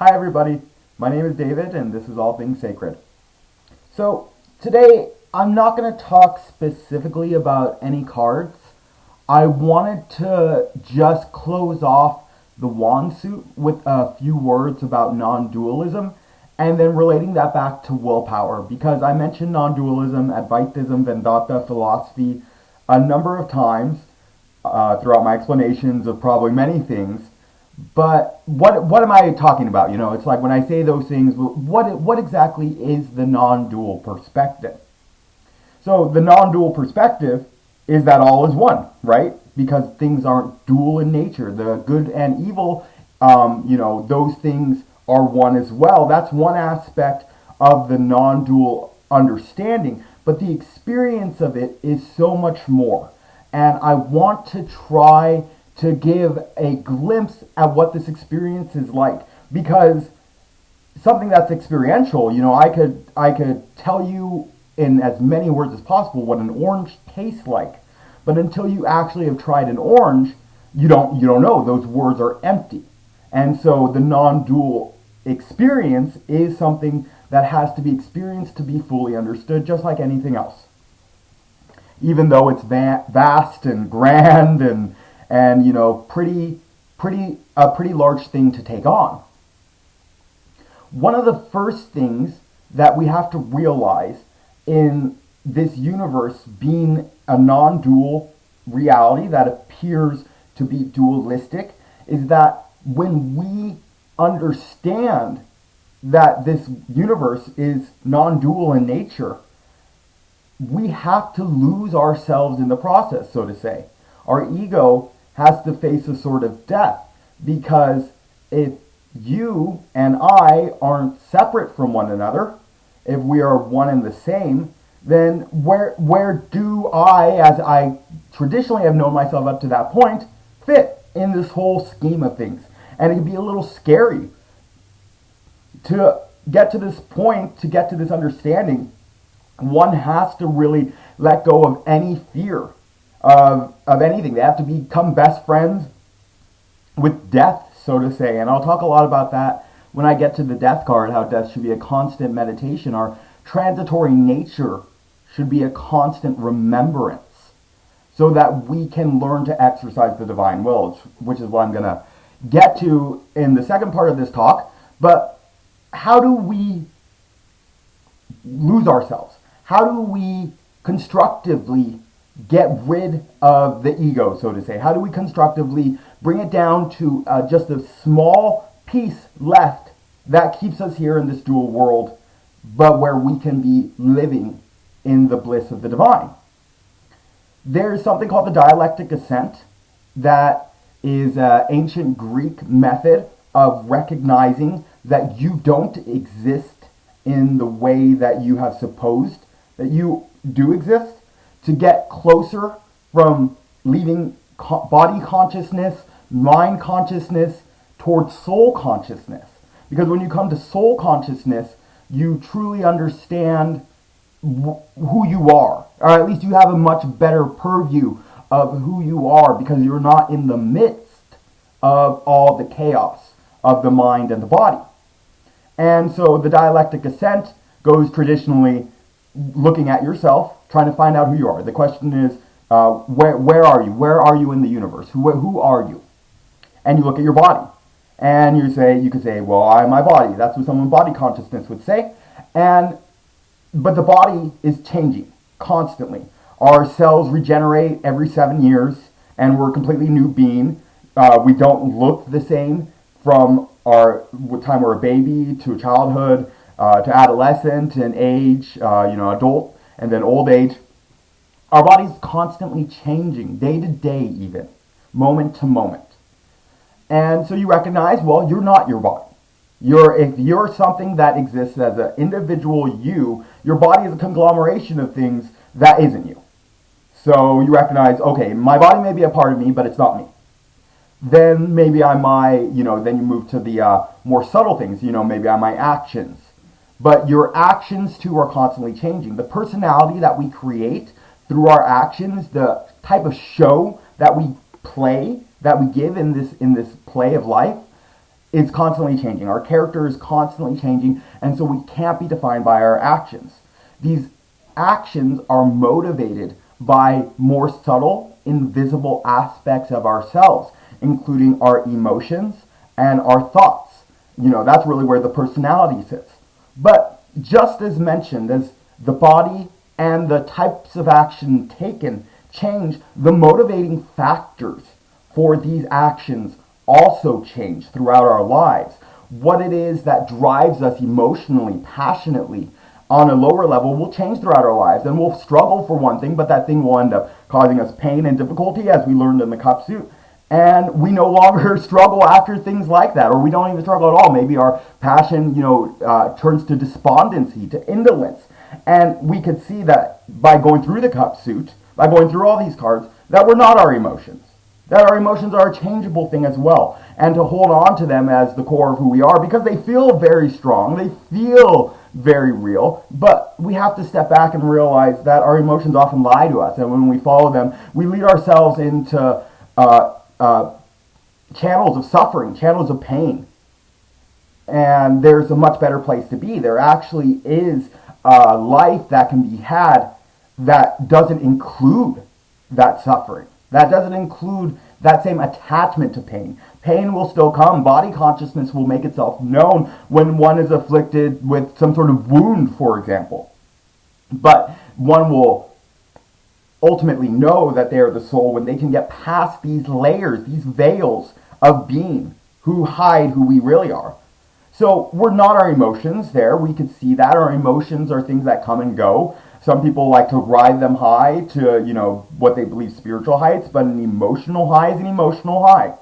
Hi everybody, my name is David and this is All Things Sacred. So today I'm not going to talk specifically about any cards. I wanted to just close off the wand suit with a few words about non-dualism and then relating that back to willpower, because I mentioned non-dualism, Advaitism, Vedanta philosophy a number of times throughout my explanations of probably many things. But what am I talking about? It's like when I say those things, what exactly is the non-dual perspective? So the non-dual perspective is that all is one, right? Because things aren't dual in nature. The good and evil, those things are one as well. That's one aspect of the non-dual understanding. But the experience of it is so much more. And I want to try to give a glimpse at what this experience is like, because something that's experiential, I could tell you in as many words as possible what an orange tastes like, but until you actually have tried an orange, you don't know. Those words are empty. And so the non-dual experience is something that has to be experienced to be fully understood, just like anything else, even though it's vast and grand and pretty large thing to take on. One of the first things that we have to realize in this universe being a non-dual reality that appears to be dualistic is that when we understand that this universe is non-dual in nature, we have to lose ourselves in the process, so to say. Our ego has to face a sort of death, because if you and I aren't separate from one another, if we are one and the same, then where do I, as I traditionally have known myself up to that point, fit in this whole scheme of things? And it can be a little scary to get to this point, to get to this understanding. One has to really let go of any fear of anything. They have to become best friends with death, so to say. And I'll talk a lot about that when I get to the death card, how death should be a constant meditation. Our transitory nature should be a constant remembrance so that we can learn to exercise the divine will, which is what I'm going to get to in the second part of this talk. But how do we lose ourselves? How do we constructively get rid of the ego, so to say? How do we constructively bring it down to just a small piece left that keeps us here in this dual world, but where we can be living in the bliss of the divine? There's something called the dialectic ascent that is an ancient Greek method of recognizing that you don't exist in the way that you have supposed that you do exist, to get closer from leaving body consciousness, mind consciousness, towards soul consciousness. Because when you come to soul consciousness, you truly understand who you are, or at least you have a much better purview of who you are, because you're not in the midst of all the chaos of the mind and the body. And so the dialectic ascent goes traditionally looking at yourself, trying to find out who you are. The question is, where are you? Where are you in the universe? Who are you? And you look at your body, and you could say, well, I'm my body. That's what someone with body consciousness would say. But the body is changing constantly. Our cells regenerate every 7 years, and we're a completely new being. We don't look the same from our time we're a baby to childhood, to adolescent, and age, adult, and then old age. Our body's constantly changing, day to day even, moment to moment. And so you recognize, well, you're not your body. If you're something that exists as an individual you, your body is a conglomeration of things that isn't you. So you recognize, okay, my body may be a part of me, but it's not me. Then maybe then you move to the more subtle things, maybe I'm my actions. But your actions too are constantly changing. The personality that we create through our actions, the type of show that we play, that we give in this play of life, is constantly changing. Our character is constantly changing, and so we can't be defined by our actions. These actions are motivated by more subtle, invisible aspects of ourselves, including our emotions and our thoughts. That's really where the personality sits. But just as mentioned, as the body and the types of action taken change, the motivating factors for these actions also change throughout our lives. What it is that drives us emotionally, passionately, on a lower level will change throughout our lives, and we'll struggle for one thing, but that thing will end up causing us pain and difficulty, as we learned in the cup suit. And we no longer struggle after things like that, or we don't even struggle at all. Maybe our passion, turns to despondency, to indolence. And we could see that by going through the cup suit, by going through all these cards, that we're not our emotions. That our emotions are a changeable thing as well. And to hold on to them as the core of who we are, because they feel very strong, they feel very real, but we have to step back and realize that our emotions often lie to us. And when we follow them, we lead ourselves into channels of suffering, channels of pain. And there's a much better place to be. There actually is a life that can be had that doesn't include that suffering. That doesn't include that same attachment to pain. Pain will still come. Body consciousness will make itself known when one is afflicted with some sort of wound, for example. But one will ultimately know that they are the soul when they can get past these layers, these veils of being who hide who we really are. So we're not our emotions there. We could see that. Our emotions are things that come and go. Some people like to ride them high to, what they believe spiritual heights, but an emotional high is an emotional high.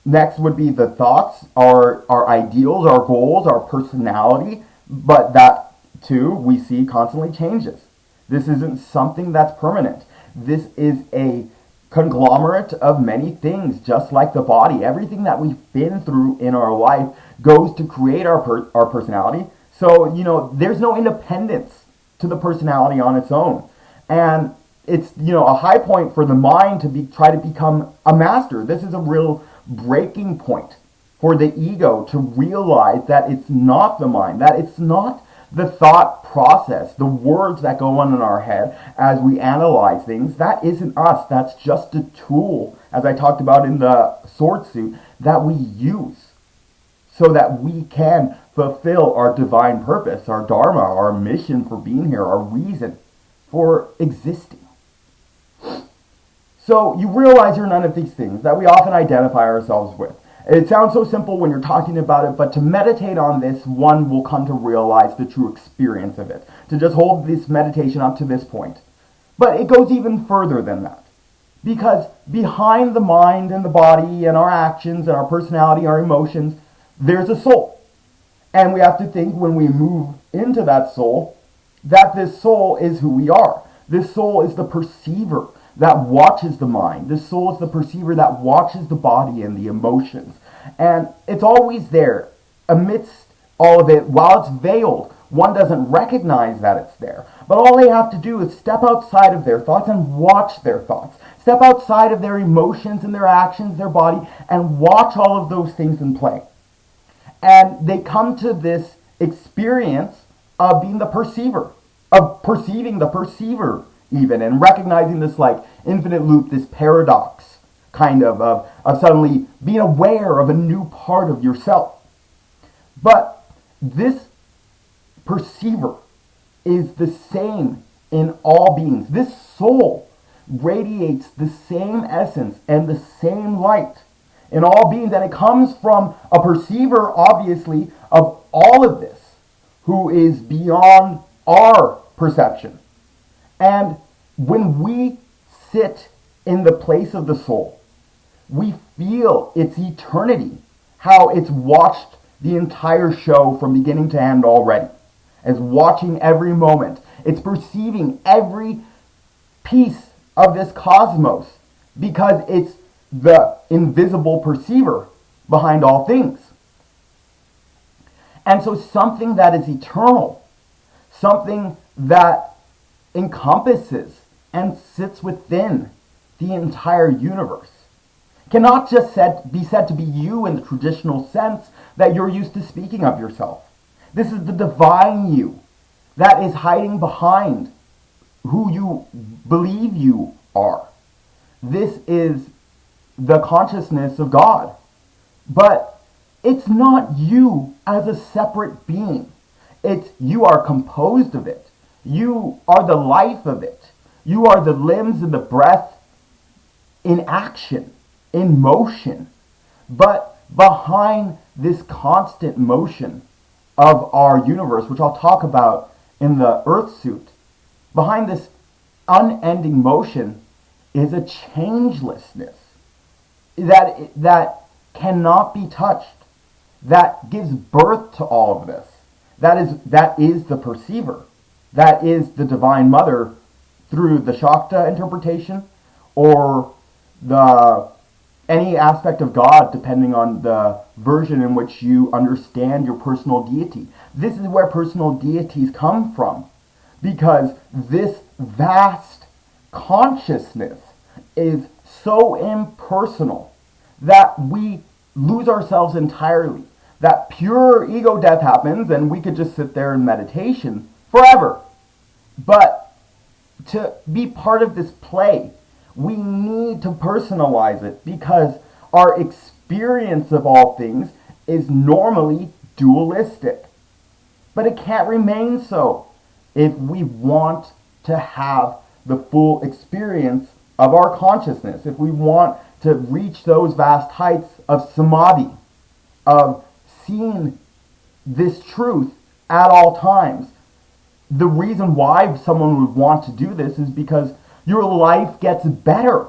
Next would be the thoughts, our ideals, our goals, our personality, but that too we see constantly changes. This isn't something that's permanent. This is a conglomerate of many things, just like the body. Everything that we've been through in our life goes to create our personality. So, there's no independence to the personality on its own. And it's, a high point for the mind to try to become a master. This is a real breaking point for the ego to realize that it's not the mind, that it's not the thought process, the words that go on in our head as we analyze things. That isn't us. That's just a tool, as I talked about in the sword suit, that we use so that we can fulfill our divine purpose, our dharma, our mission for being here, our reason for existing. So you realize you're none of these things that we often identify ourselves with. It sounds so simple when you're talking about it, but to meditate on this, one will come to realize the true experience of it. To just hold this meditation up to this point. But it goes even further than that. Because behind the mind and the body and our actions and our personality, our emotions, there's a soul. And we have to think when we move into that soul, that this soul is who we are. This soul is the perceiver that watches the mind. This soul is the perceiver that watches the body and the emotions. And it's always there amidst all of it. While it's veiled, one doesn't recognize that it's there. But all they have to do is step outside of their thoughts and watch their thoughts. Step outside of their emotions and their actions, their body, and watch all of those things in play. And they come to this experience of being the perceiver, of perceiving the perceiver even, and recognizing this like infinite loop, this paradox kind of suddenly being aware of a new part of yourself. But this perceiver is the same in all beings. This soul radiates the same essence and the same light in all beings, and it comes from a perceiver, obviously, of all of this, who is beyond our perception. And when we sit in the place of the soul, we feel its eternity, how it's watched the entire show from beginning to end already. It's watching every moment. It's perceiving every piece of this cosmos because it's the invisible perceiver behind all things. And so something that is eternal, something that encompasses and sits within the entire universe, cannot just be said to be you in the traditional sense that you're used to speaking of yourself. This is the divine you that is hiding behind who you believe you are. This is the consciousness of God. But it's not you as a separate being. It's you are composed of it. You are the life of it. You are the limbs and the breath in action, in motion. But behind this constant motion of our universe, which I'll talk about in the Earth suit, behind this unending motion is a changelessness that cannot be touched, that gives birth to all of this. That is the perceiver. That is the Divine Mother through the Shakta interpretation or any aspect of God, depending on the version in which you understand your personal deity. This is where personal deities come from, because this vast consciousness is so impersonal that we lose ourselves entirely. That pure ego death happens and we could just sit there in meditation forever. But to be part of this play, we need to personalize it, because our experience of all things is normally dualistic. But it can't remain so if we want to have the full experience of our consciousness, if we want to reach those vast heights of samadhi, of seeing this truth at all times. The reason why someone would want to do this is because your life gets better.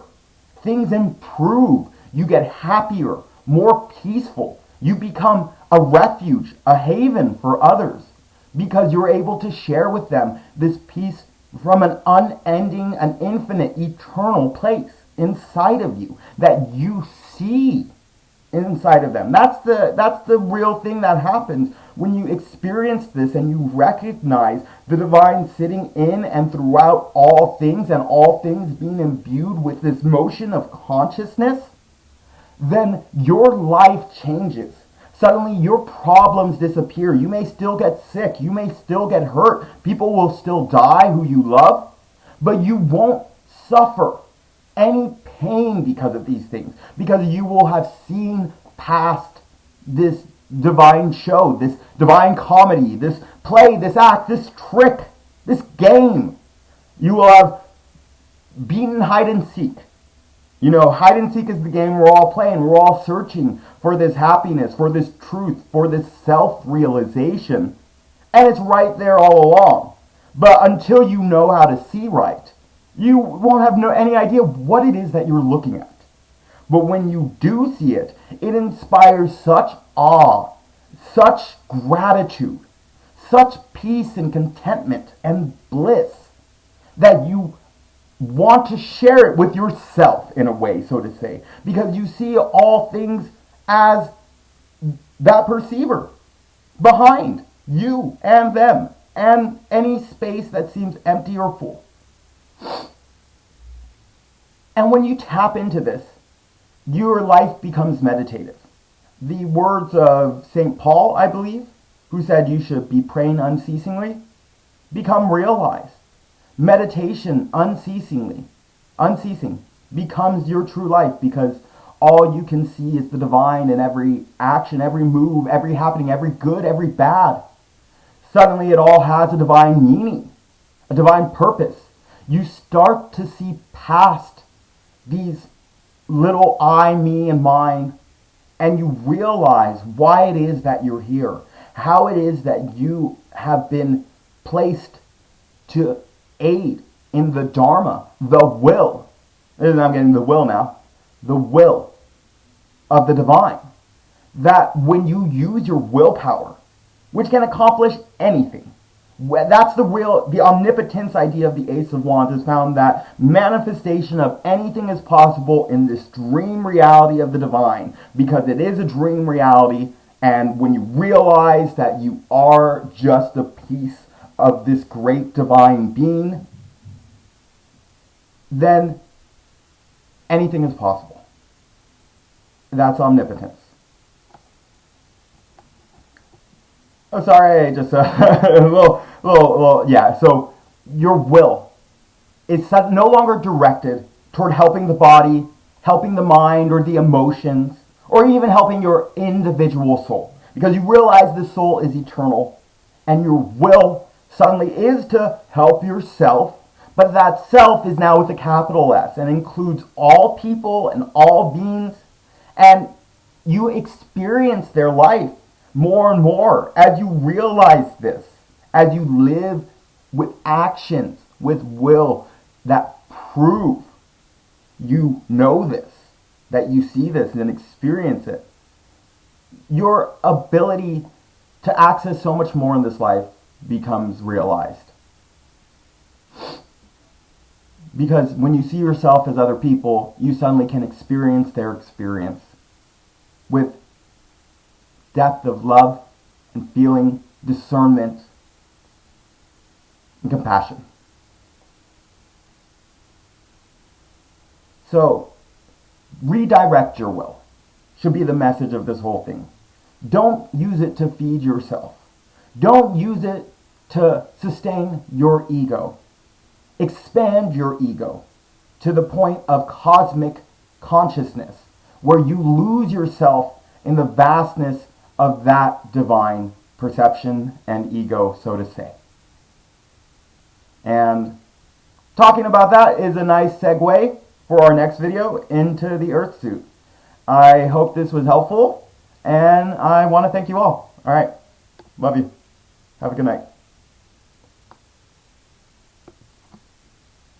Things improve. You get happier, more peaceful. You become a refuge, a haven for others, because you're able to share with them this peace from an unending, an infinite, eternal place inside of you that you see inside of them. That's the real thing that happens when you experience this and you recognize the divine sitting in and throughout all things, and all things being imbued with this motion of consciousness. Then your life changes. Suddenly your problems disappear. You may still get sick. You may still get hurt. People will still die who you love. But you won't suffer any pain because of these things. Because you will have seen past this divine show, this divine comedy, this play, this act, this trick, this game. You will have beaten hide and seek. You know, hide and seek is the game we're all playing. We're all searching for this happiness, for this truth, for this self-realization. And it's right there all along. But until you know how to see right, you won't have any idea what it is that you're looking at. But when you do see it, it inspires such awe, such gratitude, such peace and contentment and bliss that you want to share it with yourself in a way, so to say, because you see all things as that perceiver behind you and them and any space that seems empty or full. And when you tap into this, your life becomes meditative. The words of St. Paul, I believe, who said you should be praying unceasingly, become realized. Meditation unceasing becomes your true life, because all you can see is the divine in every action, every move, every happening, every good, every bad. Suddenly it all has a divine meaning, a divine purpose. You start to see past these little I, me, and mine, and you realize why it is that you're here, how it is that you have been placed to aid in the Dharma, the will. I'm getting the will now. The will of the divine. That when you use your willpower, which can accomplish anything, that's the omnipotence idea of the Ace of Wands is found that manifestation of anything is possible in this dream reality of the divine, because it is a dream reality, and when you realize that you are just a piece of this great divine being, then anything is possible. That's omnipotence. Oh, sorry, just a little, yeah. So your will is no longer directed toward helping the body, helping the mind or the emotions, or even helping your individual soul. Because you realize the soul is eternal, and your will suddenly is to help yourself, but that self is now with a capital S and includes all people and all beings, and you experience their life more and more as you realize this, as you live with actions, with will that prove you know this, that you see this and experience it. Your ability to access so much more in this life becomes realized. Because when you see yourself as other people, you suddenly can experience their experience with depth of love and feeling, discernment, and compassion. So, redirect your will should be the message of this whole thing. Don't use it to feed yourself. Don't use it to sustain your ego. Expand your ego to the point of cosmic consciousness, where you lose yourself in the vastness of that divine perception and ego, so to say. And talking about that is a nice segue for our next video into the Earth suit. I hope this was helpful, and I want to thank you all. All right. Love you. Have a good night.